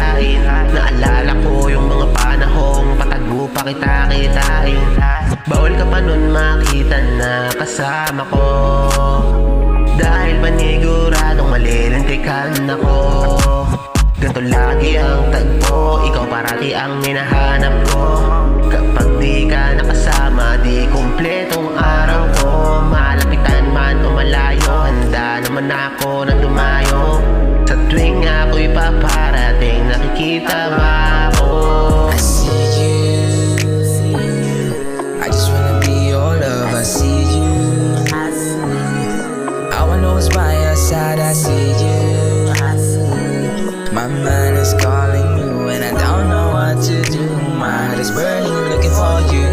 akalain. Naalala ko yung mga panahong patago pa kita kitain. Bawal ka pa nun makita na kasama ko, dahil paniguradong malilintikan ako. Ganto lagi ang tagpo, ikaw parati ang hinahanap ko. Kapag di ka nakasama, di kumpletong araw ko. Malapitan man o malayo, handa naman ako na dumayo. Sa tuwing ako'y paparating, nakikita ba ako? I see you, I just wanna be your love. I see you, I wanna always by your side. I see you, my mind is calling you and I don't know what to do. My heart is burning looking for you.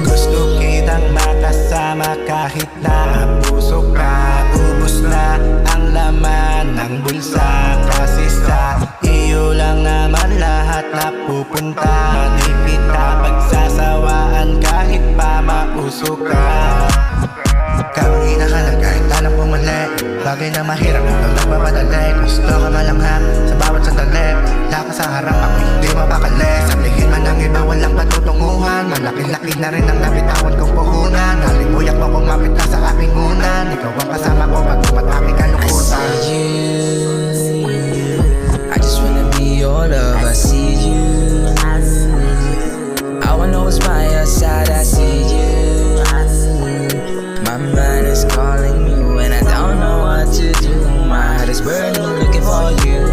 Gusto kitang makasama kahit na puso ka. Ubus na ang laman ng bulsa, kasi sa iyo lang naman lahat napupunta. Di kita pagsasawaan kahit pa mauso ka. Kamangina ka lang kahit alam kong mali, bagay na mahirap ito nagmamadali. Gusto ka malangha sa bawat sandali, lakas sa harap ako hindi mapakali. Sabihin man ng iba walang patutunguhan, malaki-laki na rin ang nabitawan kong puhunan. Nalimuyak mo kumapit na sa aking unan, ikaw ang kasama ko pag umatake kalukutan. I see you, I just wanna be your love. I see you, I wanna always by your side. I see you, my mind is calling you and I don't know what to do. My heart is burning looking for you.